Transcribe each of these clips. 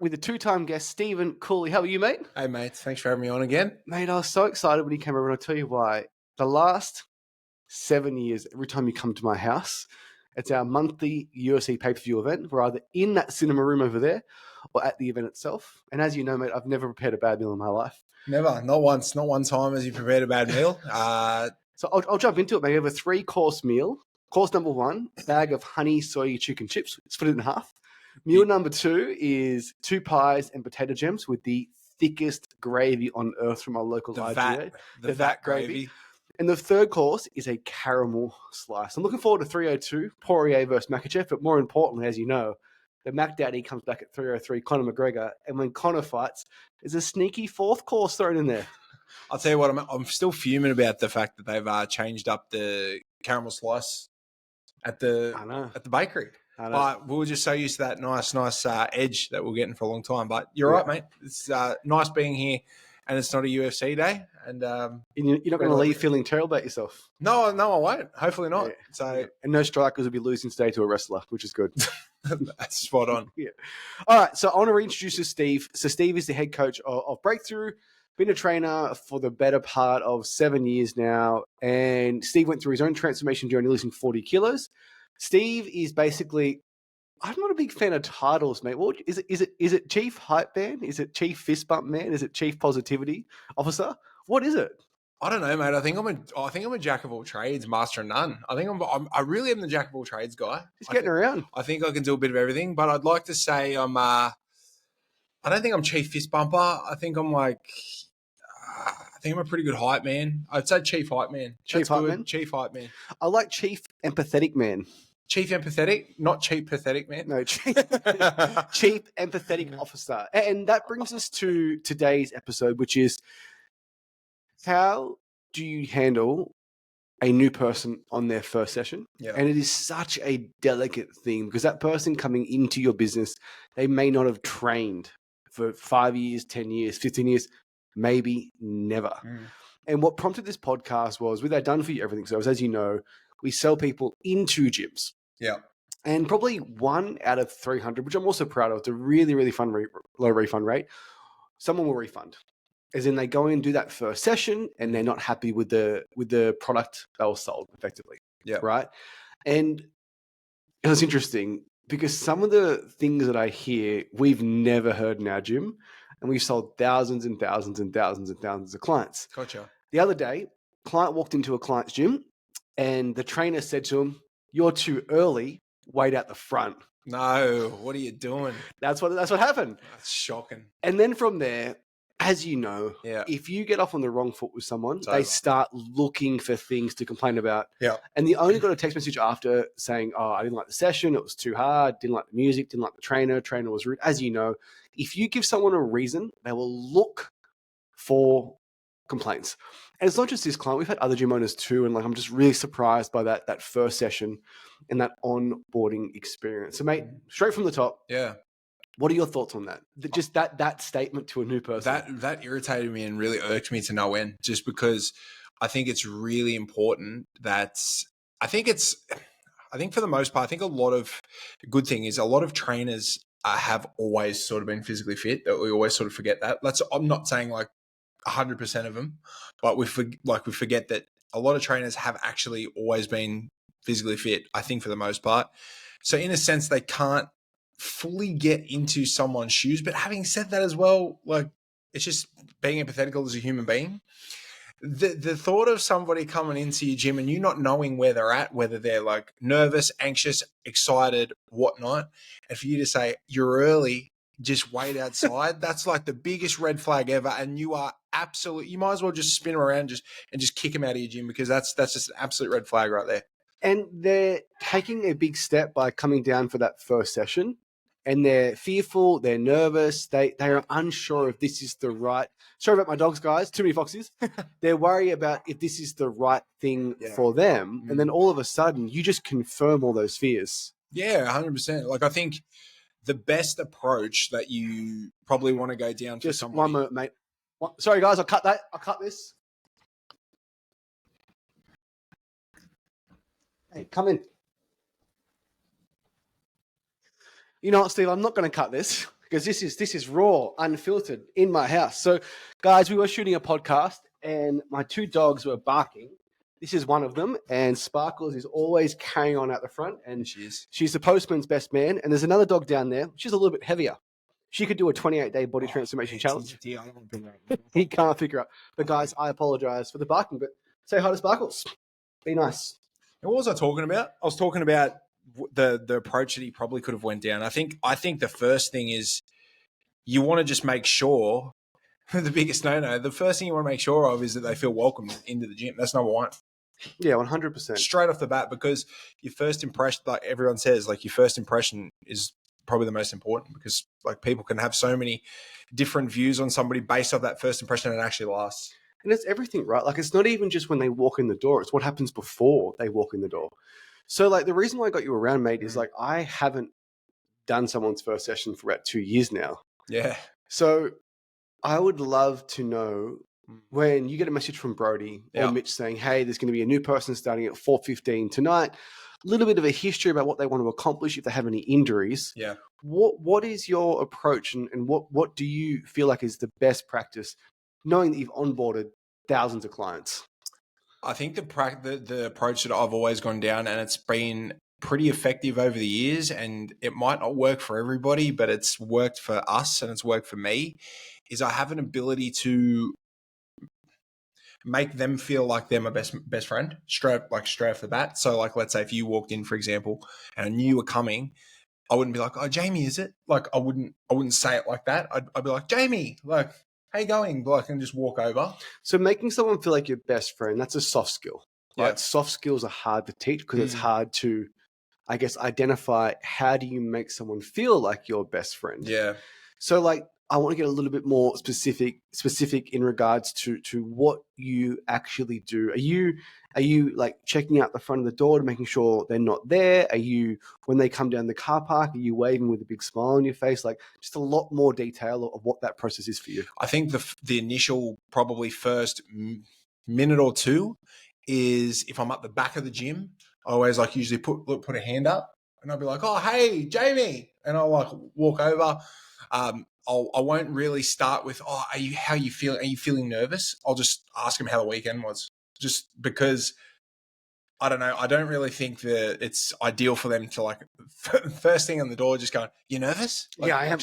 with a two-time guest, Steven Cooley. How are you, mate? Hey, mate. Thanks for having me on again. Mate, I was so excited when you came over, and I'll tell you why. The last 7 years, every time you come to my house, it's our monthly UFC pay-per-view event. We're either in that cinema room over there or at the event itself. And as you know, mate, I've never prepared a bad meal in my life. Never. Not once. Not one time has you prepared a bad meal. So I'll jump into it, mate. We have a 3-course meal. Course number 1, bag of honey soy chicken chips. Split it in half. Meal number 2 is 2 pies and potato gems with the thickest gravy on earth from our local IGA. The vat gravy. And the 3rd course is a caramel slice. I'm looking forward to 302, Poirier versus Makachev, but more importantly, as you know, the Mac Daddy comes back at 303, Conor McGregor, and when Conor fights, there's a sneaky 4th course thrown in there. I'll tell you what, I'm still fuming about the fact that they've changed up the caramel slice at the bakery. But we were just so used to that nice edge that we're getting for a long time. But you're right, mate. It's nice being here, and it's not a UFC day. And you're not going to leave feeling terrible about yourself. No, I won't. Hopefully not. Yeah. So, and no strikers will be losing today to a wrestler, which is good. That's spot on. Yeah. All right. So I want to reintroduce you to Steve. So Steve is the head coach of Break-Thru. Been a trainer for the better part of 7 years now. And Steve went through his own transformation journey, losing 40 kilos. Steve is basically, I'm not a big fan of titles, mate. What is it Chief Hype Man? Is it Chief Fist Bump Man? Is it Chief Positivity Officer? What is it? I don't know, mate. I think I'm a jack of all trades, master of none. I really am the jack of all trades guy. Just getting around. I think I can do a bit of everything, but I'd like to say I don't think I'm Chief Fist Bumper. I think I'm I'm a pretty good hype man. I'd say Chief Hype Man. Chief Hype Man? Chief Hype Man. I like Chief Empathetic Man. Chief Empathetic, not Cheap Pathetic Man. No, Chief Empathetic Officer. And that brings us to today's episode, which is how do you handle a new person on their first session? Yeah. And it is such a delicate thing because that person coming into your business, they may not have trained for 5 years, 10 years, 15 years, maybe never. And what prompted this podcast was with our Done For You Everything service, as you know, we sell people into gyms. Yeah. And probably 1 out of 300, which I'm also proud of, it's a really, really fun low refund rate. Someone will refund. As in they go in and do that first session and they're not happy with the product that was sold effectively. Yeah. Right. And it was interesting because some of the things that I hear we've never heard in our gym, and we've sold thousands and thousands and thousands and thousands of clients. Gotcha. The other day, client walked into a client's gym and the trainer said to him, "You're too early, wait out the front." No, what are you doing? That's what happened. That's shocking. And then from there, as you know, Yeah. if you get off on the wrong foot with someone, It's they over. start looking for things to complain about. Yeah. And they only got a text message after saying, "Oh, I didn't like the session. It was too hard. Didn't like the music. Didn't like the trainer. Trainer was rude." As you know, if you give someone a reason, they will look for complaints. And it's not just this client. We've had other gym owners too. And I'm just really surprised by that first session and that onboarding experience. So, mate, straight from the top, Yeah. what are your thoughts on that? Just that statement to a new person. That irritated me and really irked me to no end, just because I think it's really important that I think for the most part, I think a lot of good thing is a lot of trainers have always sort of been physically fit. That we always sort of forget that. I'm not saying like 100% of them, but we forget that a lot of trainers have actually always been physically fit. I think for the most part. So in a sense, they can't fully get into someone's shoes. But having said that as well, like it's just being empathetical as a human being. The thought of somebody coming into your gym and you not knowing where they're at, whether they're like nervous, anxious, excited, whatnot, and for you to say you're early, just wait outside, that's like the biggest red flag ever. And you are you might as well just spin them around and just kick them out of your gym, because that's just an absolute red flag right there. And they're taking a big step by coming down for that first session. And they're fearful, they're nervous, they are unsure if this is the right. Sorry about my dogs, guys. Too many foxes. They're worried about if this is the right thing for them. And then all of a sudden, you just confirm all those fears. Yeah, 100%. Like I think the best approach that you probably want to go down just for somebody. One moment, mate. Sorry, guys. I'll cut that. I'll cut this. Hey, come in. You know what, Steve? I'm not going to cut this because this is raw, unfiltered in my house. So, guys, we were shooting a podcast, and my two dogs were barking. This is one of them, and Sparkles is always carrying on out the front, and she's the postman's best man. And there's another dog down there. She's a little bit heavier. She could do a 28-day body transformation challenge. He can't figure out. But guys, I apologize for the barking, but say hi to Sparkles. Be nice. And what was I talking about? I was talking about the approach that he probably could have went down. I think the first thing is you want to just make sure the biggest no-no. The first thing you want to make sure of is that they feel welcome into the gym. That's number one. Yeah, 100%. Straight off the bat, because your first impression, like everyone says, like your first impression is probably the most important, because like people can have so many different views on somebody based off that first impression, and it actually lasts. And it's everything, right? Like, it's not even just when they walk in the door. It's what happens before they walk in the door. So, like, the reason why I got you around, mate, is like I haven't done someone's first session for about 2 years now. Yeah. So I would love to know when you get a message from Brody or Mitch saying, hey, there's going to be a new person starting at 4:15 tonight, a little bit of a history about what they want to accomplish if they have any injuries. Yeah. What is your approach, and what do you feel like is the best practice, knowing that you've onboarded thousands of clients? I think the approach that I've always gone down, and it's been pretty effective over the years, and it might not work for everybody, but it's worked for us and it's worked for me, is I have an ability to make them feel like they're my best friend straight off the bat. So like, let's say if you walked in, for example, and I knew you were coming, I wouldn't be like, oh, Jayme, is it? Like, I wouldn't say it like that. I'd be like, Jayme, like, how you going? Like, and just walk over. So making someone feel like your best friend, that's a soft skill. Right? Yeah. Soft skills are hard to teach because it's hard to, I guess, identify how do you make someone feel like your best friend. Yeah. So like, I want to get a little bit more specific in regards to what you actually do. Are you like checking out the front of the door to making sure they're not there? Are you, when they come down the car park, are you waving with a big smile on your face? Like, just a lot more detail of what that process is for you. I think the initial, probably first minute or two is, if I'm at the back of the gym, I always like usually put a hand up, and I'll be like, oh, hey, Jayme. And I'll like walk over. I won't really start with, oh, how are you feeling? Are you feeling nervous? I'll just ask them how the weekend was, just because I don't know. I don't really think that it's ideal for them to like first thing on the door just going, you nervous? Like, yeah, I am.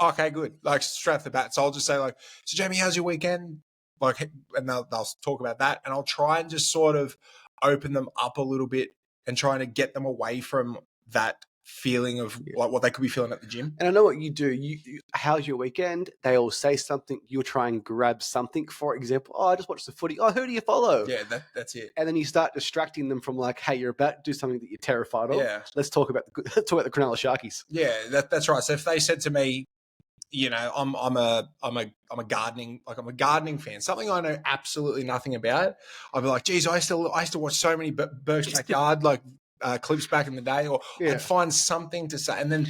Okay, good. Like straight off the bat. So I'll just say like, so Jayme, how's your weekend? Like, and they'll talk about that. And I'll try and just sort of open them up a little bit and trying to get them away from that feeling of like what they could be feeling at the gym. And I know what you do. How's your weekend? They all say something. You'll try and grab something. For example, oh, I just watched the footy. Oh, who do you follow? Yeah, that's it. And then you start distracting them from like, hey, you're about to do something that you're terrified of. Yeah. Let's talk about the Cronulla Sharkies. Yeah, that's right. So if they said to me, you know, I'm a gardening fan, something I know absolutely nothing about, I'd be like, geez, I used to watch so many Burke's Backyard like clips back in the day, or I'd find something to say, and then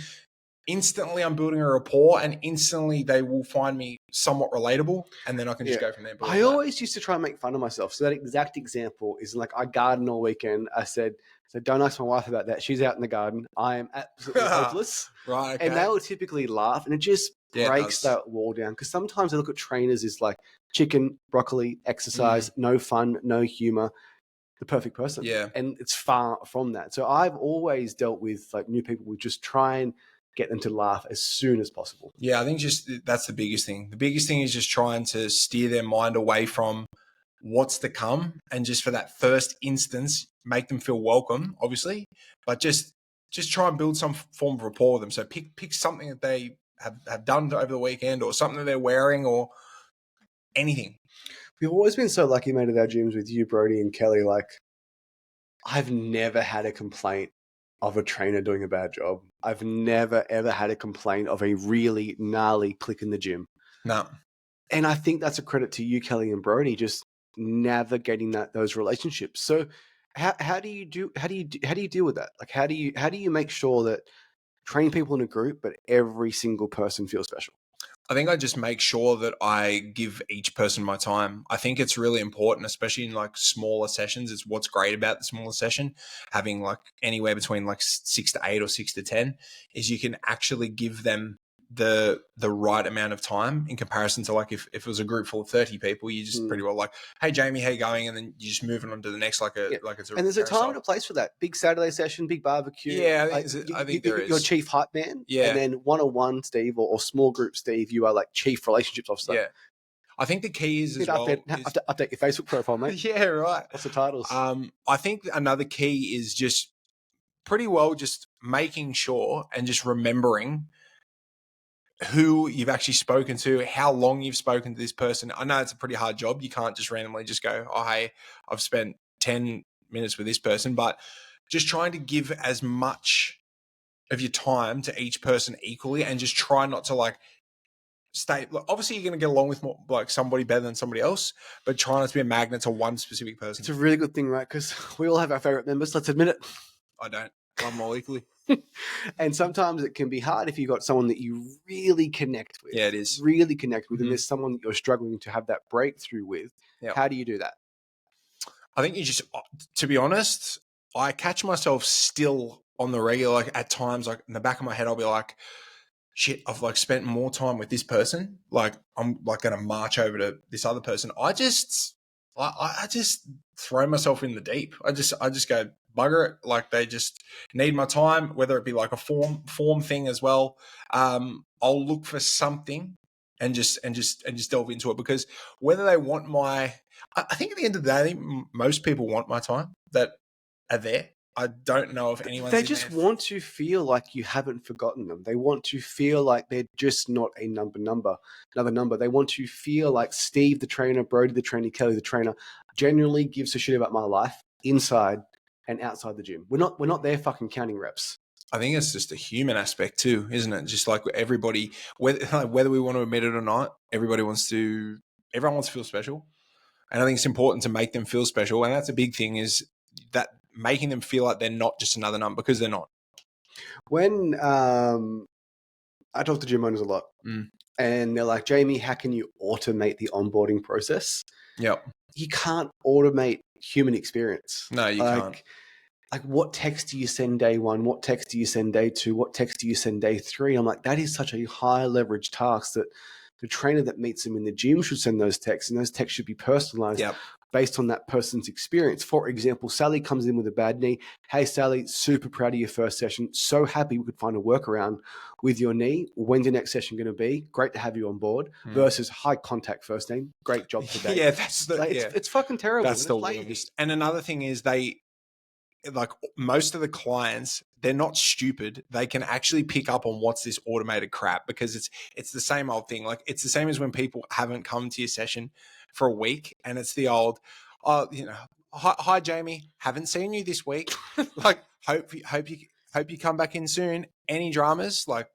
instantly I'm building a rapport, and instantly they will find me somewhat relatable, and then I can just go from there. I always used to try and make fun of myself. So that exact example is like, I garden all weekend. I said, so don't ask my wife about that. She's out in the garden. I am absolutely hopeless. Right. Okay. And they will typically laugh, and it just breaks that wall down. Because sometimes I look at trainers as like chicken, broccoli, exercise, no fun, no humor. The perfect person. Yeah. And it's far from that. So I've always dealt with like new people. We just try and get them to laugh as soon as possible. Yeah, I think just that's the biggest thing. The biggest thing is just trying to steer their mind away from what's to come, and just for that first instance, make them feel welcome, obviously, but just try and build some form of rapport with them. So pick something that they have done over the weekend, or something that they're wearing, or anything. We've always been so lucky, mate, at our gyms with you, Brody and Kelly. Like, I've never had a complaint of a trainer doing a bad job. I've never, ever had a complaint of a really gnarly click in the gym. No. And I think that's a credit to you, Kelly and Brody, just navigating those relationships. So how do you deal with that? Like, how do you make sure that train people in a group, but every single person feels special? I think I just make sure that I give each person my time. I think it's really important, especially in like smaller sessions. It's what's great about the smaller session, having like anywhere between like 6 to 8 or 6 to 10, is you can actually give them the right amount of time in comparison to like if it was a group full of 30 people, you just pretty well like, hey Jayme, how you going? And then you just moving on to the next like it's a and there's a carousel. time and a place for that. Big Saturday session, big barbecue. Yeah, I think there is. You're chief hype man. Yeah. And then one-on-one Steve or small group Steve, you are like chief relationships officer. Yeah. I think the key is as well. Update your Facebook profile, mate. Yeah, right. What's the titles? I think another key is just pretty well just making sure and just remembering who you've actually spoken to, how long you've spoken to this person. I know it's a pretty hard job. You can't just randomly just go, oh, hey, I've spent 10 minutes with this person, but just trying to give as much of your time to each person equally and just try not to like stay. Obviously, you're going to get along with more, like somebody better than somebody else, but try not to be a magnet to one specific person. It's a really good thing, right? Because we all have our favorite members. Let's admit it. I don't. Love them all equally. And sometimes it can be hard if you've got someone that you really connect with. Yeah, it is. Really connect with, and there's someone that you're struggling to have that breakthrough with. Yep. How do you do that? I think you just, to be honest, I catch myself still on the regular, like at times, like in the back of my head, I'll be like, shit, I've like spent more time with this person. Like I'm like going to march over to this other person. I just throw myself in the deep. I just go, bugger it. Like they just need my time, whether it be like a form thing as well. I'll look for something and just delve into it, because whether they want I think at the end of the day, I think most people want my time that are there. I don't know if anyone's they just want to feel like you haven't forgotten them. They want to feel like they're just not another number. They want to feel like Steve the trainer, Brody the trainer, Kelly the trainer genuinely gives a shit about my life inside and outside the gym. We're not there fucking counting reps. I think it's just a human aspect too, isn't it? Just like everybody, whether we want to admit it or not, everyone wants to feel special. And I think it's important to make them feel special. And that's a big thing, is that making them feel like they're not just another number, because they're not. When I talk to gym owners a lot, and they're like, Jayme, how can you automate the onboarding process? Yep. You can't automate human experience. No, you can't. Like, what text do you send day one? What text do you send day two? What text do you send day three? I'm like, that is such a high leverage task that the trainer that meets them in the gym should send those texts, and those texts should be personalized based on that person's experience. For example, Sally comes in with a bad knee. Hey, Sally, super proud of your first session. So happy we could find a workaround with your knee. When's your next session going to be? Great to have you on board. Versus high contact first name. Great job today. Yeah, that's it's fucking terrible. That's the latest. And another thing is like most of the clients, they're not stupid. They can actually pick up on what's this automated crap, because it's the same old thing. Like it's the same as when people haven't come to your session for a week, and it's the old, hi Jayme, haven't seen you this week. Like hope you come back in soon. Any dramas? Like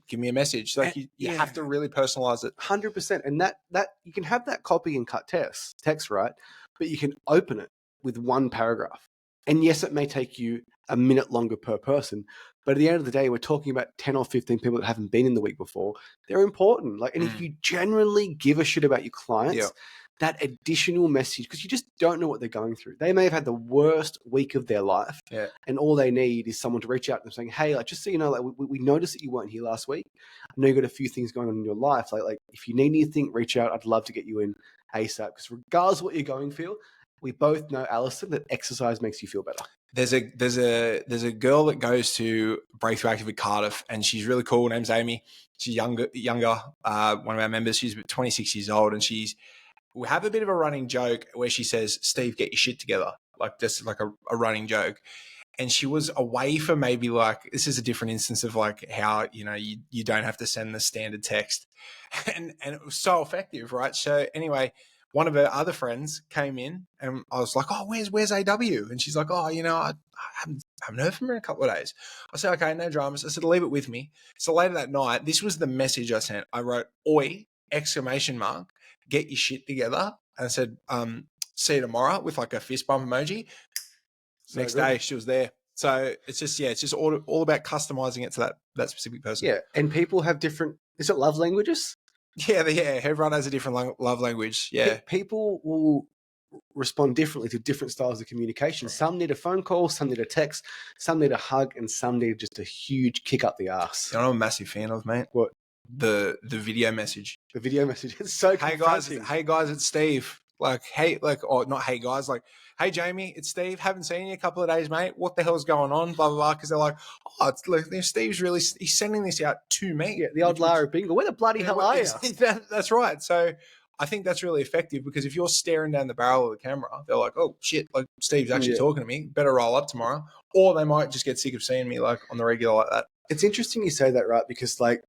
give me a message. Like you have to really personalize it. 100%. And that you can have that copy and cut text, right? But you can open it with one paragraph. And yes, it may take you a minute longer per person, but at the end of the day, we're talking about 10 or 15 people that haven't been in the week before. They're important. Like, and if you genuinely give a shit about your clients, that additional message, because you just don't know what they're going through. They may have had the worst week of their life, and all they need is someone to reach out to them saying, hey, like, just so you know, like we noticed that you weren't here last week. I know you got a few things going on in your life. Like if you need anything, reach out. I'd love to get you in ASAP, because regardless of what you're going through, we both know, Alison, that exercise makes you feel better. There's a girl that goes to Break-Thru Active at Cardiff, and she's really cool. Her name's Amy. She's younger, one of our members. She's 26 years old, and we have a bit of a running joke where she says, Steve, get your shit together. Like just like a running joke. And she was away for maybe like, this is a different instance of like how, you don't have to send the standard text. And it was so effective, right? So anyway, one of her other friends came in, and I was like, oh, where's AW? And she's like, oh, I haven't heard from her in a couple of days. I said, okay, no dramas. I said, leave it with me. So later that night, this was the message I sent. I wrote, oi, ! Get your shit together. And I said, see you tomorrow, with like a fist bump emoji. So next day, she was there. So it's just all about customizing it to that specific person. Yeah, and people have different, is it love languages? Yeah, everyone has a different love language. Yeah. People will respond differently to different styles of communication. Some need a phone call, some need a text, some need a hug, and some need just a huge kick up the ass. You know what I'm a massive fan of, mate? What? the video message. The video message. It's so confronting. Hey guys, it's Steve. Like, hey, like, or not hey guys, like, hey Jayme, it's Steve. Haven't seen you a couple of days, mate. What the hell's going on? Blah blah blah. Because they're like, oh, it's like Steve's really he's sending this out to me. Yeah, the old Lara Bingle. Where the bloody hell are you? That's right. So I think that's really effective because if you're staring down the barrel of the camera, they're like, oh shit, like Steve's actually talking to me. Better roll up tomorrow. Or they might just get sick of seeing me like on the regular like that. It's interesting you say that, right? Because like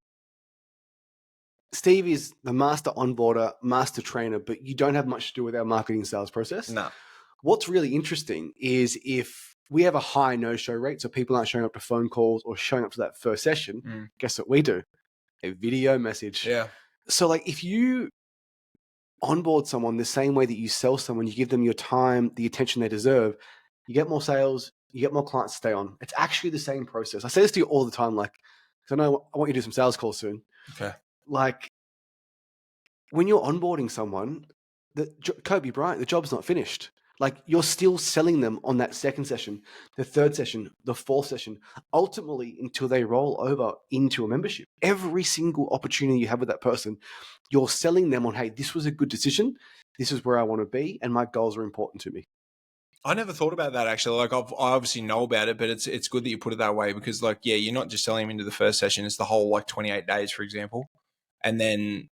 Steve is the master onboarder, master trainer, but you don't have much to do with our marketing sales process. No. What's really interesting is if we have a high no-show rate, so people aren't showing up to phone calls or showing up to that first session, guess what we do? A video message. Yeah. So like if you onboard someone the same way that you sell someone, you give them your time, the attention they deserve, you get more sales, you get more clients to stay on. It's actually the same process. I say this to you all the time, like, because I know I want you to do some sales calls soon. Okay. Like when you're onboarding someone, Kobe Bryant, the job's not finished. Like you're still selling them on that second session, the third session, the fourth session, ultimately until they roll over into a membership. Every single opportunity you have with that person, you're selling them on, hey, this was a good decision. This is where I want to be. And my goals are important to me. I never thought about that actually. Like I obviously know about it, but it's good that you put it that way because like, yeah, you're not just selling them into the first session. It's the whole like 28 days, for example. And then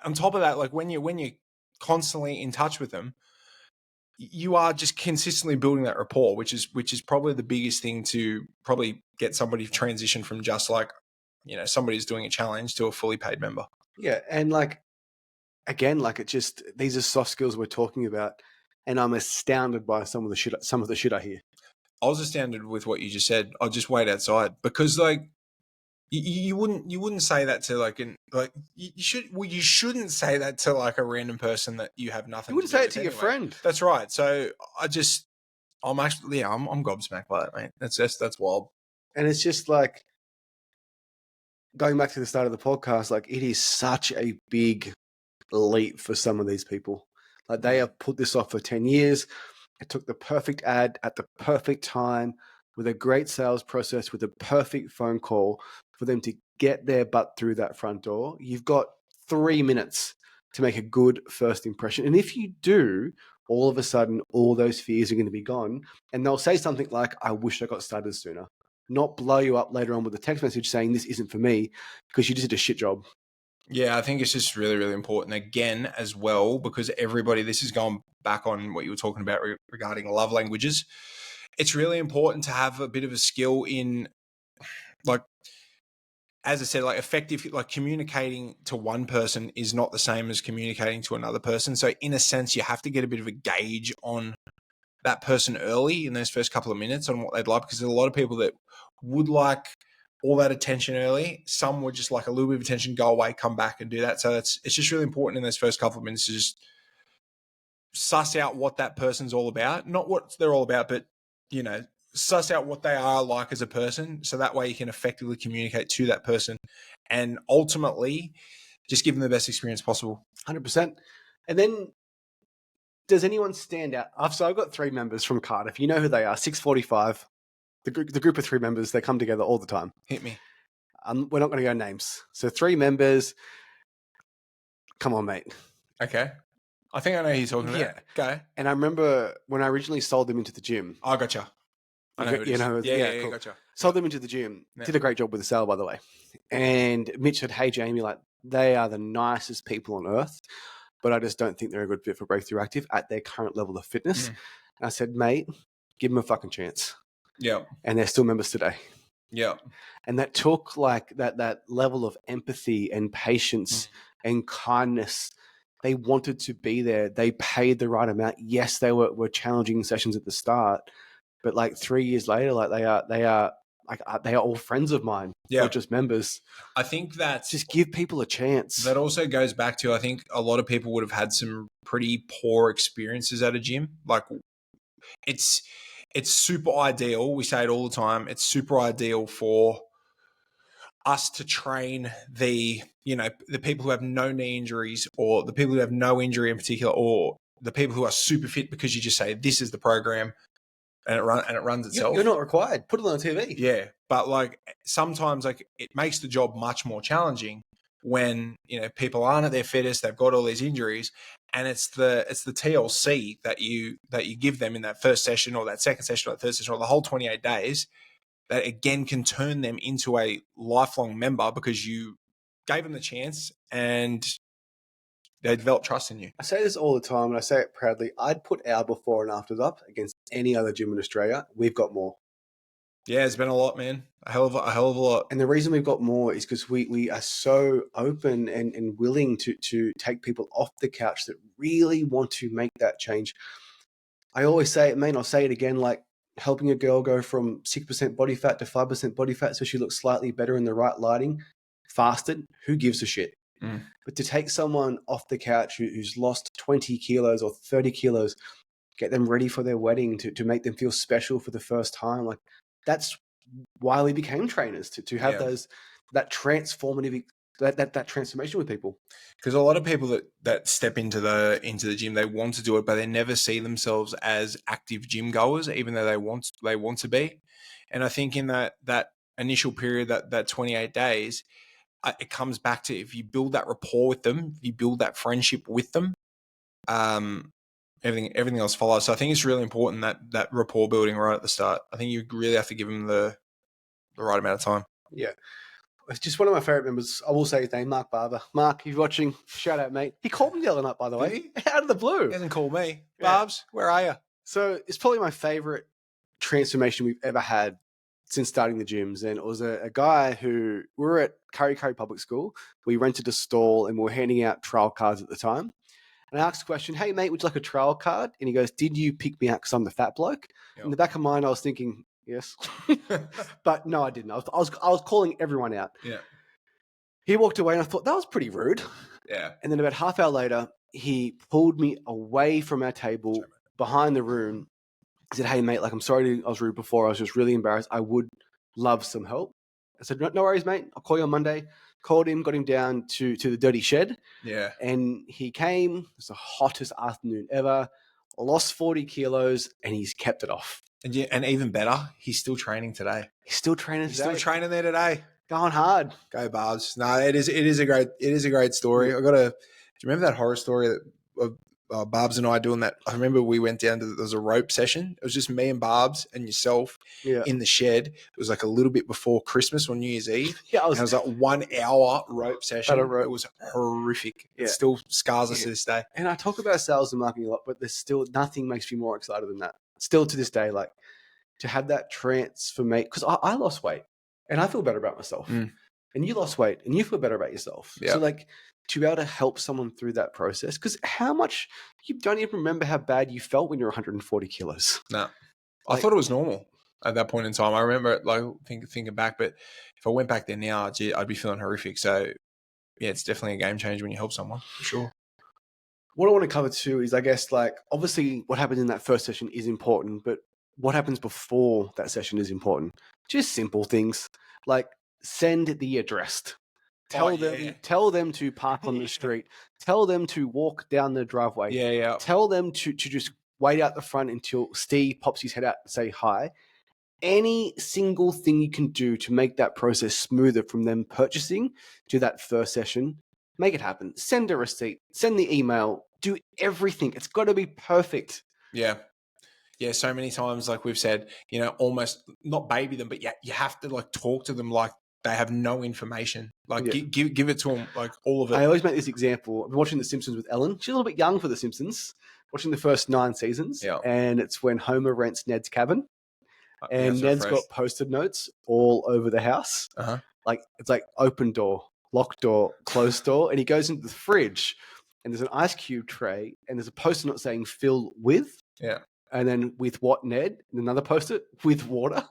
on top of that, like when you're constantly in touch with them, you are just consistently building that rapport, which is probably the biggest thing to probably get somebody to transition from just like, you know, somebody's doing a challenge to a fully paid member. Yeah. And like, again, like it just, these are soft skills we're talking about. And I'm astounded by some of the shit I hear. I was astounded with what you just said. I'll just wait outside because like you wouldn't say that to like you shouldn't say that to like a random person that you have nothing. You wouldn't say it to your friend. That's right. So I'm gobsmacked by that, mate. That's wild. And it's just like going back to the start of the podcast, like it is such a big leap for some of these people. Like they have put this off for 10 years. It took the perfect ad at the perfect time with a great sales process, with a perfect phone call for them to get their butt through that front door. You've got 3 minutes to make a good first impression. And if you do, all of a sudden, all those fears are going to be gone. And they'll say something like, I wish I got started sooner. Not blow you up later on with a text message saying this isn't for me because you just did a shit job. Yeah, I think it's just really, really important again as well because this is going back on what you were talking about regarding love languages. It's really important to have a bit of a skill in, like, as I said, like effective, like communicating to one person is not the same as communicating to another person. So in a sense, you have to get a bit of a gauge on that person early in those first couple of minutes on what they'd like, because there's a lot of people that would like all that attention early. Some would just like a little bit of attention, go away, come back and do that. So it's just really important in those first couple of minutes to just suss out what that person's all about. Not what they're all about, but, you know, suss out what they are like as a person. So that way you can effectively communicate to that person and ultimately just give them the best experience possible. 100%. And then does anyone stand out? So I've got 3 members from Cardiff. You know who they are, 645. The group of 3 members, they come together all the time. Hit me. We're not going to go names. So 3 members. Come on, mate. Okay. I think I know who you're talking about. Yeah. Go. And I remember when I originally sold them into the gym. I gotcha. I know who it is. Cool. Gotcha. Sold them into the gym. Yeah. Did a great job with the sale, by the way. And Mitch said, hey, Jayme, like they are the nicest people on earth, but I just don't think they're a good fit for Break-Thru Active at their current level of fitness. And I said, mate, give them a fucking chance. Yeah. And they're still members today. Yeah. And that took like that level of empathy and patience and kindness. They wanted to be there. They paid the right amount. Yes, they were challenging sessions at the start, but like 3 years later, like they are all friends of mine, not just members. I think that just give people a chance. That also goes back to, I think a lot of people would have had some pretty poor experiences at a gym. Like it's super ideal. We say it all the time. It's super ideal for us to train the people who have no knee injuries or the people who have no injury in particular, or the people who are super fit, because you just say, this is the program and it runs itself. You're not required. Put it on TV. Yeah. But like sometimes like it makes the job much more challenging when, people aren't at their fittest, they've got all these injuries, and it's the TLC that you give them in that first session or that second session or that third session or the whole 28 days that again can turn them into a lifelong member because you gave them the chance and they develop trust in you. I say this all the time, and I say it proudly. I'd put our before and afters up against any other gym in Australia. We've got more. Yeah, it's been a lot, man. A hell of a lot. And the reason we've got more is because we are so open and willing to take people off the couch that really want to make that change. I always say it, man. I'll say it again, like helping a girl go from 6% body fat to 5% body fat so she looks slightly better in the right lighting, fasted, who gives a shit? But to take someone off the couch who's lost 20 kilos or 30 kilos, get them ready for their wedding, to make them feel special for the first time, like that's why we became trainers, to have that transformative that transformation with people. Because a lot of people that step into the gym, they want to do it, but they never see themselves as active gym goers, even though they want to be. And I think in that initial period, that 28 days, it comes back to if you build that rapport with them, you build that friendship with them, everything else follows. So I think it's really important that rapport building right at the start. I think you really have to give them the right amount of time. Yeah. It's just one of my favorite members. I will say his name, Mark Barber. Mark, if you're watching, shout out, mate. He called me the other night, by the way, out of the blue. He hasn't called me. Yeah. Barbs, where are you? So it's probably my favorite transformation we've ever had since starting the gyms. And it was a guy who, we were at Curry Public School. We rented a stall and we were handing out trial cards at the time. And I asked the question, hey, mate, would you like a trial card? And he goes, did you pick me out because I'm the fat bloke? Yep. In the back of mine, I was thinking, yes. But no, I didn't. I was calling everyone out. Yeah. He walked away and I thought, that was pretty rude. Yeah. And then about half hour later, he pulled me away from our table behind the room. He said, hey, mate, like, I'm sorry I was rude before. I was just really embarrassed. I would love some help. I said, no worries, mate. I'll call you on Monday. Called him, got him down to the dirty shed. Yeah. And he came. It was the hottest afternoon ever. Lost 40 kilos and he's kept it off. And even better, he's still training today. He's still training today. Still training there today. Going hard. Go Barbs. No, it is a great story. Do you remember that horror story of Barbs and I doing that? I remember we went down to, there was a rope session. It was just me and Barbs and yourself in the shed. It was like a little bit before Christmas or New Year's Eve. Yeah, it was like 1 hour rope session. It was horrific. Yeah. It still scars us to this day. And I talk about sales and marketing a lot, but there's still nothing makes me more excited than that. Still to this day, like to have that transformation, because I lost weight and I feel better about myself. And you lost weight and you feel better about yourself. So like to be able to help someone through that process, because how much, you don't even remember how bad you felt when you're 140 kilos. No, I thought it was normal at that point in time. I remember it, like thinking back, but if I went back there now, I'd be feeling horrific. So yeah, it's definitely a game changer when you help someone, for sure. What I want to cover too is, I guess, like, obviously what happens in that first session is important, but what happens before that session is important. Just simple things like send the address. Tell them to park on the street. Tell them to walk down the driveway. Yeah. Tell them to just wait out the front until Steve pops his head out and say hi. Any single thing you can do to make that process smoother from them purchasing to that first session, make it happen. Send a receipt. Send the email. Do everything. It's got to be perfect. Yeah. Yeah, so many times, like we've said, almost not baby them, but you have to like talk to them like they have no information. Like give it to them, like all of it. I always make this example. I've been watching The Simpsons with Ellen. She's a little bit young for The Simpsons. Watching the first 9 seasons. Yeah. And it's when Homer rents Ned's cabin. And Ned's got Post-it notes all over the house. Uh-huh. Like, it's like open door, locked door, closed door. And he goes into the fridge and there's an ice cube tray and there's a Post-it note saying fill with. Yeah. And then with what, Ned? And another Post-it with water.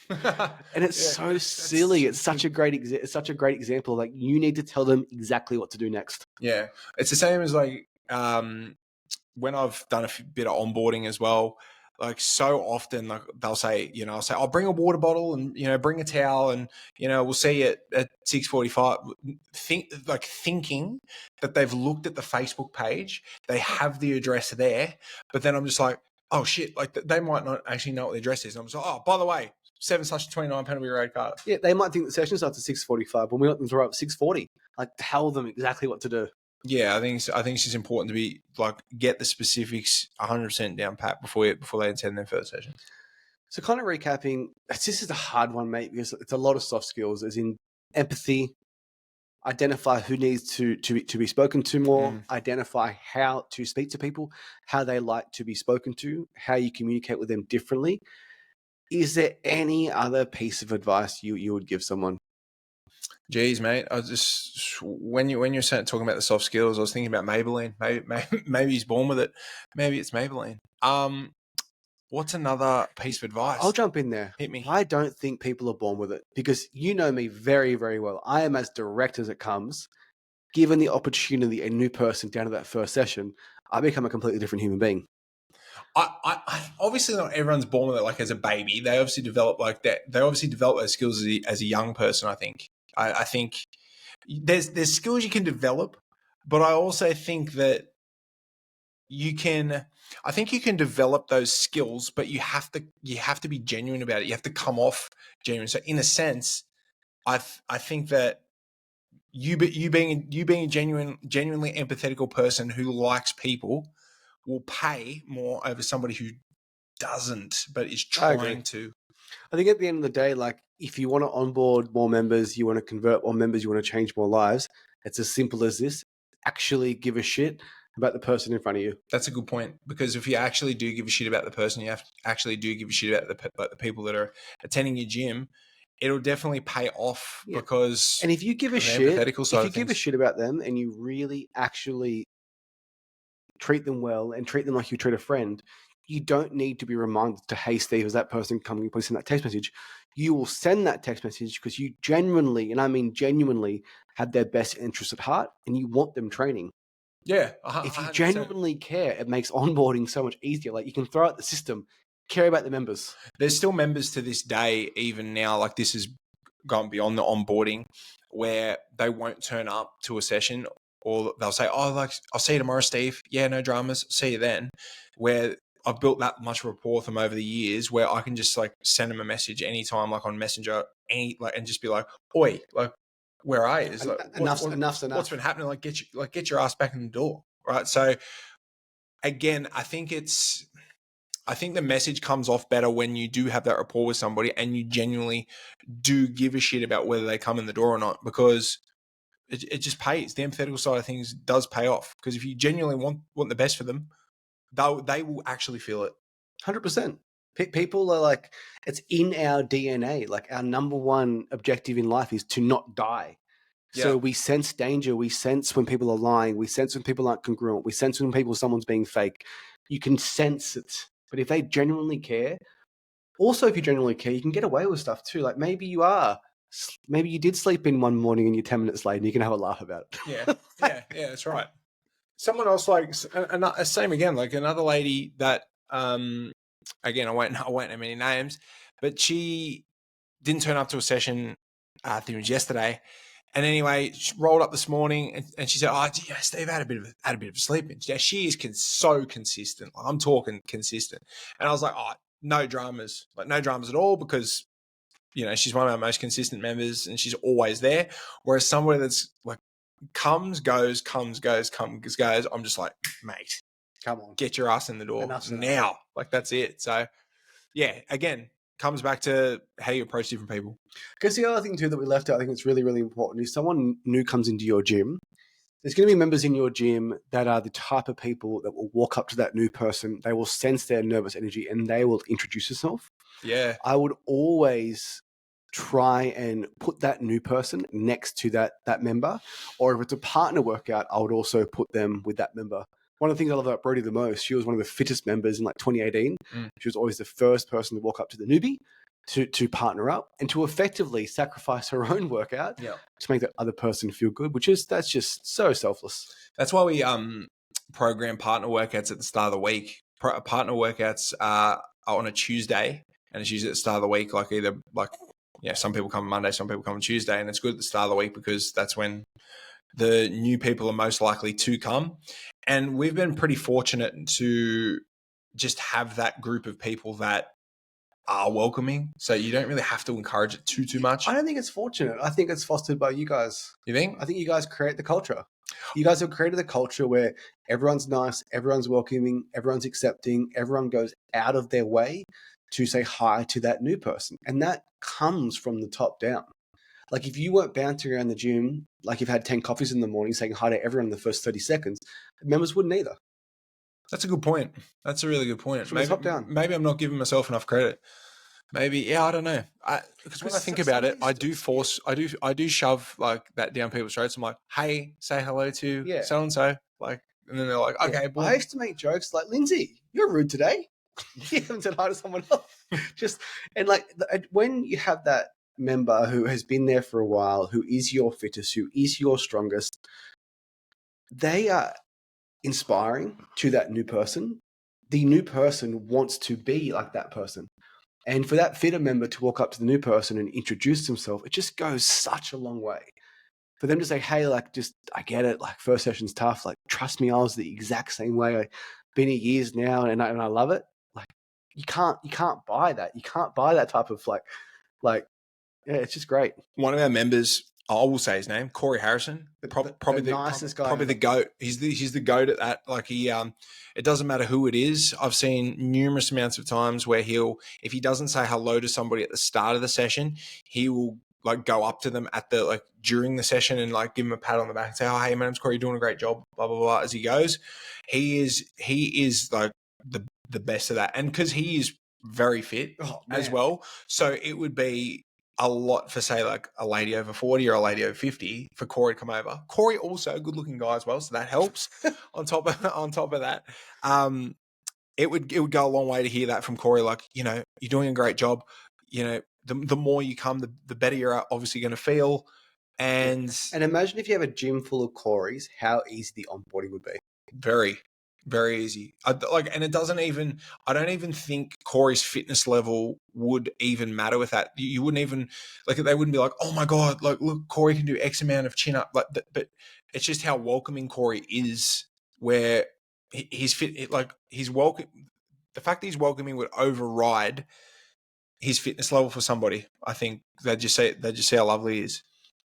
And it's so silly. It's such a great example. Like, you need to tell them exactly what to do next. Yeah. It's the same as like when I've done a bit of onboarding as well. Like, so often, like, they'll say, I'll bring a water bottle and, bring a towel and, we'll see you at 6:45. Thinking that they've looked at the Facebook page, they have the address there, but then I'm just like, oh shit, like they might not actually know what the address is. And I'm just like, oh, by the way, 7/29 Penalty Road card. Yeah, they might think the session starts at 6:45 when we want them to arrive at 6:40. Like, tell them exactly what to do. Yeah, I think it's just important to be like get the specifics 100% down pat before they attend their first session. So kind of recapping, this is a hard one, mate, because it's a lot of soft skills, as in empathy, identify who needs to be spoken to more, identify how to speak to people, how they like to be spoken to, how you communicate with them differently. Is there any other piece of advice you would give someone? Geez, mate, I was just when you're talking about the soft skills, I was thinking about Maybelline. Maybe he's born with it. Maybe it's Maybelline. What's another piece of advice? I'll jump in there. Hit me. I don't think people are born with it, because you know me very, very well. I am as direct as it comes. Given the opportunity, a new person down to that first session, I become a completely different human being. I obviously not everyone's born with it like as a baby. They obviously develop like that. They obviously develop those skills as a young person. I think there's skills you can develop, but I also think that you can develop those skills, but you have to be genuine about it. You have to come off genuine. So in a sense, I think that you being a genuinely empathetical person who likes people will pay more over somebody who doesn't, but is trying to. I think at the end of the day, like, if you want to onboard more members, you want to convert more members, you want to change more lives, it's as simple as this. Actually give a shit about the person in front of you. That's a good point, because if you actually do give a shit about the person, you actually do give a shit about the people that are attending your gym, it'll definitely pay off. Yeah. Because and if you give a shit, about them and you really actually treat them well and treat them like you treat a friend, you don't need to be reminded to, hey, Steve, is that person coming? Please send that text message. You will send that text message because you genuinely, and I mean genuinely, have their best interests at heart and you want them training. Yeah. If you genuinely care, it makes onboarding so much easier. Like, you can throw out the system, care about the members. There's still members to this day, even now, like this has gone beyond the onboarding, where they won't turn up to a session, or they'll say, oh, like, I'll see you tomorrow, Steve. Yeah, no dramas. See you then. Where I've built that much rapport with them over the years, where I can just like send them a message anytime, like on Messenger, and just be like, oi, like, where are you? Like, enough's enough. What's been happening? Like, get your ass back in the door, right? So again, I think the message comes off better when you do have that rapport with somebody and you genuinely do give a shit about whether they come in the door or not, because it just pays. The empathetical side of things does pay off, because if you genuinely want the best for them, they will actually feel it. 100%. People are like, it's in our DNA. Like, our number one objective in life is to not die. So we sense danger. We sense when people are lying. We sense when people aren't congruent. We sense when someone's being fake. You can sense it. But if they genuinely care, also, if you genuinely care, you can get away with stuff too. Like, maybe you did sleep in one morning and you're 10 minutes late and you can have a laugh about it. Yeah, that's right. Someone else, like, same again, like another lady that, again, I won't name any names, but she didn't turn up to a session, I think it was yesterday. And anyway, she rolled up this morning and she said, oh, yeah, Steve, I had a bit of a sleep in. Yeah, she is so consistent. Like, I'm talking consistent. And I was like, oh, no dramas at all, because, she's one of our most consistent members and she's always there. Whereas somebody that's like comes, goes, I'm just like, mate, come on, get your ass in the door now. Like, that's it. So yeah, again, comes back to how you approach different people. Because the other thing too that we left out, I think it's really, really important, is someone new comes into your gym. There's going to be members in your gym that are the type of people that will walk up to that new person. They will sense their nervous energy and they will introduce themselves. Yeah. I would always try and put that new person next to that member. Or if it's a partner workout, I would also put them with that member. One of the things I love about Brody the most, she was one of the fittest members in like 2018. She was always the first person to walk up to the newbie to partner up and to effectively sacrifice her own workout to make that other person feel good, that's just so selfless. That's why we program partner workouts at the start of the week. Partner workouts are on a Tuesday, and it's usually at the start of the week, like either like, some people come on Monday, some people come on Tuesday, and it's good at the start of the week because that's when the new people are most likely to come. And we've been pretty fortunate to just have that group of people that are welcoming, so you don't really have to encourage it too much. I don't think it's fortunate. I think it's fostered by you guys. You think? I think you guys create the culture. You guys have created a culture where everyone's nice, everyone's welcoming, everyone's accepting, everyone goes out of their way to say hi to that new person. And that comes from the top down. Like if you weren't bouncing around the gym, like you've had 10 coffees in the morning saying hi to everyone in the first 30 seconds, members wouldn't either. That's a good point. That's a really good point. From the top down. Maybe I'm not giving myself enough credit. Maybe, yeah, I don't know. Because when I think about it, I do shove like that down people's throats. I'm like, hey, say hello to so and so, like, and then they're like, okay. I used to make jokes like, Lindsay, you're rude today. You haven't said hi to someone else. When you have that member who has been there for a while, who is your fittest, who is your strongest, they are inspiring to that new person. The new person wants to be like that person. And for that fitter member to walk up to the new person and introduce themselves, it just goes such a long way. For them to say, hey, like, just, I get it. Like, first session's tough. Like, trust me, I was the exact same way. I've been here years now and I love it. Like, you can't buy that. You can't buy that type of yeah, it's just great. One of our members, I will say his name, Corey Harrison, probably the nicest guy, probably the GOAT. He's the GOAT at that. Like it doesn't matter who it is. I've seen numerous amounts of times where if he doesn't say hello to somebody at the start of the session, he will like go up to them during the session and like give him a pat on the back and say, oh, hey, my name's Corey, you're doing a great job, blah, blah, blah, as he goes. He is like the best of that. And because he is very fit as well. So it would be a lot for, say, like a lady over 40 or a lady over 50 for Corey to come over. Corey also a good-looking guy as well, so that helps. on top of that, it would go a long way to hear that from Corey. Like, you know, you're doing a great job. You know, the more you come, the better you're obviously going to feel. And imagine if you have a gym full of Corys, how easy the onboarding would be. Very, very easy. And it doesn't even, I don't even think Corey's fitness level would even matter with that. You wouldn't even, like, they wouldn't be like, oh my God, like, look, Corey can do X amount of chin up. Like, but it's just how welcoming Corey is, where he's fit, he's welcome. The fact that he's welcoming would override his fitness level for somebody. I think they just say how lovely he is.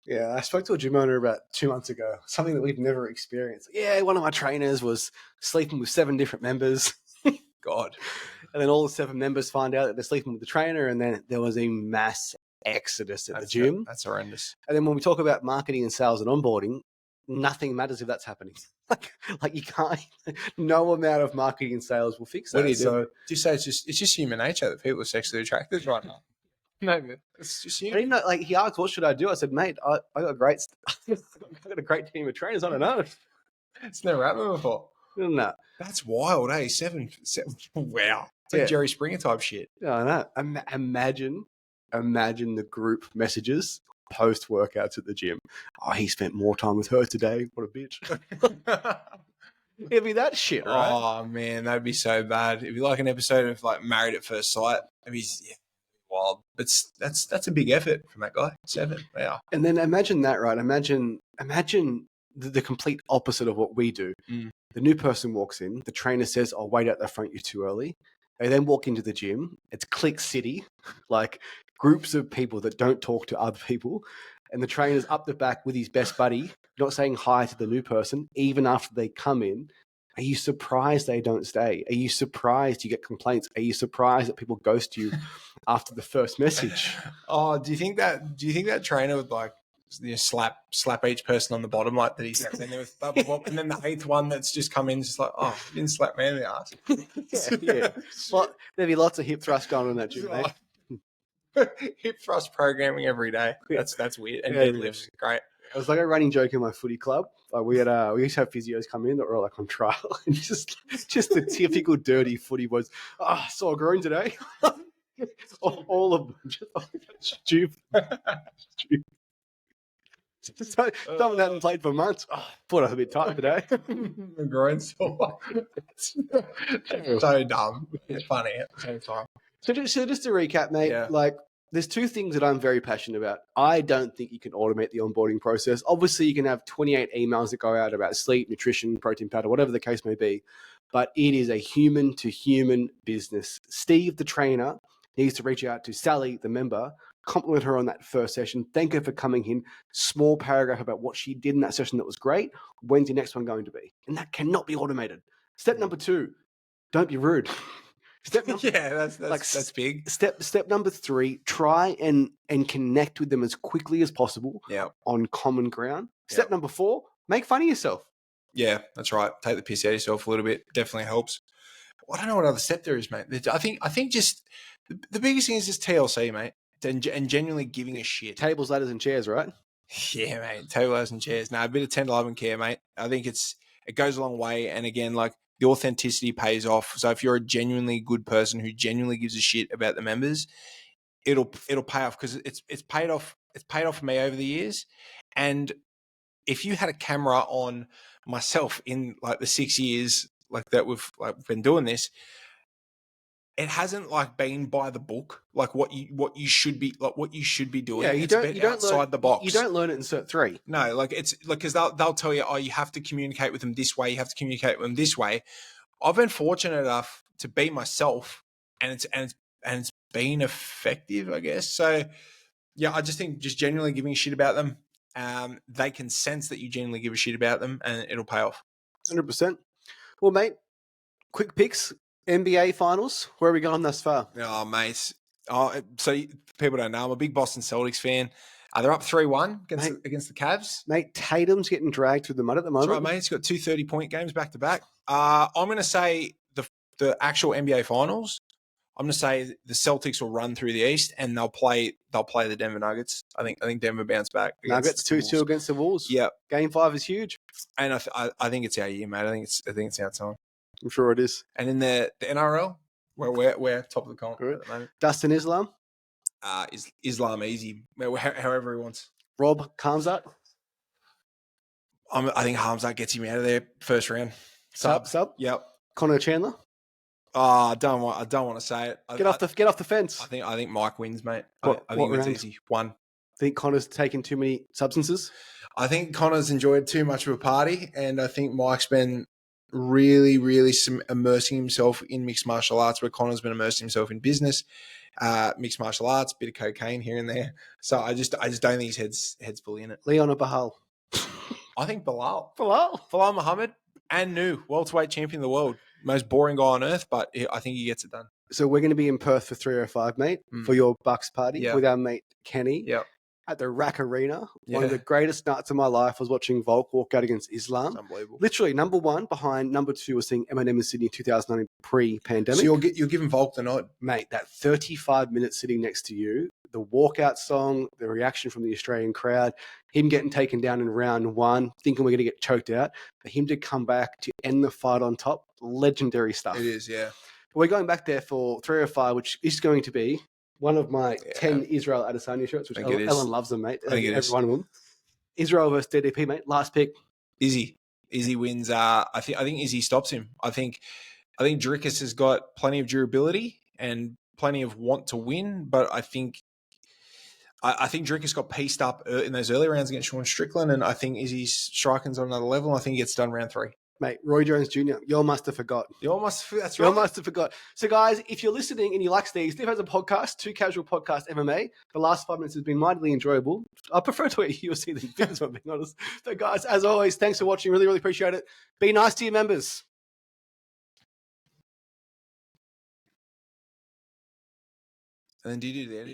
Yeah, I spoke to a gym owner about 2 months ago, something that we've never experienced. Yeah, one of my trainers was sleeping with 7 different members. God. And then all the 7 members find out that they're sleeping with the trainer, and then there was a mass exodus at the gym. That's horrendous. And then when we talk about marketing and sales and onboarding, nothing matters if that's happening. like you can't, no amount of marketing and sales will fix that. What do you do? Just say it's just human nature that people are sexually attracted right now. No, man. It's just you. I didn't know, like, he asked, what should I do? I said, mate, I got a great team of trainers. I don't know. It's never happened before. No. That's wild, eh? 7. Wow. It's like Jerry Springer type shit. Yeah, I know. Imagine the group messages post workouts at the gym. Oh, he spent more time with her today. What a bitch. It'd be that shit, right? Oh man, that'd be so bad. It'd be like an episode of like Married at First Sight. It'd be wild. But that's a big effort from that guy. 7. Wow. And then imagine that, right? Imagine the complete opposite of what we do. The new person walks in, the trainer says, "Oh, wait out the front, you're too early." They then walk into the gym. It's click city, like groups of people that don't talk to other people. And the trainer's up the back with his best buddy, not saying hi to the new person, even after they come in. Are you surprised they don't stay? Are you surprised you get complaints? Are you surprised that people ghost you after the first message? Oh, do you think that trainer would like, you know, slap each person on the bottom like that? He's in there with blah, blah, blah, and then the 8th one that's just come in just like, oh, you didn't slap me in the ass. Yeah. Well, there'd be lots of hip thrust going on in that gym, mate. Hip thrust programming every day. That's weird. And deadlifts, great. It was like a running joke in my footy club. We used to have physios come in that were like on trial, and just the typical dirty footy was, saw a groin today. all of them, just stupid. Someone hadn't played for months. Thought I was a bit tight today. The groin sore. So dumb. It's funny at the same time. So just to recap, mate, like, there's 2 things that I'm very passionate about. I don't think you can automate the onboarding process. Obviously, you can have 28 emails that go out about sleep, nutrition, protein powder, whatever the case may be. But it is a human-to-human business. Steve, the trainer, needs to reach out to Sally, the member, compliment her on that first session, thank her for coming in, small paragraph about what she did in that session that was great. When's your next one going to be? And that cannot be automated. Step number 2, don't be rude. Yeah, that's big. Step number 3, try and connect with them as quickly as possible on common ground. Step number 4, make fun of yourself. Yeah, that's right. Take the piss out of yourself a little bit. Definitely helps. I don't know what other step there is, mate. I think just the biggest thing is just TLC, mate, and genuinely giving a shit. Tables, ladders, and chairs, right? Yeah, mate. Table, ladders, and chairs. No, a bit of 10 to 11 care, mate. I think it goes a long way. And again, like, the authenticity pays off. So if you're a genuinely good person who genuinely gives a shit about the members, it'll pay off, because it's paid off. It's paid off for me over the years. And if you had a camera on myself in like the 6 years like that we've been doing this, it hasn't like been by the book, like what you should be doing. Yeah, you don't outside learn, the box. You don't learn it in Cert 3. No, like, it's like, because they'll tell you, oh, you have to communicate with them this way. You have to communicate with them this way. I've been fortunate enough to be myself, and it's been effective, I guess. So yeah, I just think just genuinely giving a shit about them, they can sense that you genuinely give a shit about them, and it'll pay off. 100%. Well, mate, quick picks. NBA Finals. Where are we going thus far? Oh, mate. So people don't know, I'm a big Boston Celtics fan. They're up 3-1 against the Cavs. Mate, Tatum's getting dragged through the mud at the moment. That's right, mate. He's got 2 30-point games back to back. I'm going to say the actual NBA Finals, I'm going to say the Celtics will run through the East, and they'll play the Denver Nuggets. I think Denver bounce back. Nuggets 2-2 against the Wolves. Yeah, Game 5 is huge, and I think it's our year, mate. I think it's our time. I'm sure it is. And in the NRL, where we're top of the comp at the moment. Dustin Islam. Islam easy, however he wants. Rob Kamzat. I think Hamzat gets him out of there first round. Sub. Yep. Connor Chandler. Oh, I don't want to say it. Get off the fence. I think Mike wins, mate. I think it's easy. 1. Think Connor's taken too many substances? I think Connor's enjoyed too much of a party, and I think Mike's been really, really immersing himself in mixed martial arts, where Connor's been immersing himself in business, mixed martial arts, bit of cocaine here and there. So I just don't think his head's fully in it. Leon or Bahal? I think Bilal Muhammad, and new welterweight champion of the world, most boring guy on earth, but I think he gets it done. So we're going to be in Perth for 305, mate, for your Bucks party with our mate Kenny. Yep. At the Rack Arena. One of the greatest nights of my life was watching Volk walk out against Islam. It's unbelievable. Literally, number 1 behind number 2 was seeing Eminem in Sydney in 2009 pre-pandemic. So you're giving Volk the nod. Mate, that 35 minutes sitting next to you, the walkout song, the reaction from the Australian crowd, him getting taken down in round 1, thinking we're going to get choked out, for him to come back to end the fight on top, legendary stuff. It is, yeah. We're going back there for 305, which is going to be one of my 10 Israel Adesanya shirts, which Ellen loves them, mate. I think every one of them. Israel versus DDP, mate. Last pick. Izzy wins. I think Izzy stops him. I think Drickus has got plenty of durability and plenty of want to win, but I think Drickus got pieced up in those early rounds against Sean Strickland, and I think Izzy's striking's on another level. I think he gets done round 3. Mate, Roy Jones Jr., you all must have forgot. That's right. You all must have forgot. So, guys, if you're listening and you like Steve has a podcast, Two Casual Podcast MMA. The last 5 minutes has been mightily enjoyable. I prefer to eat UFC than fitness, if I'm being honest. So, guys, as always, thanks for watching. Really, really appreciate it. Be nice to your members. And then do you do the edit?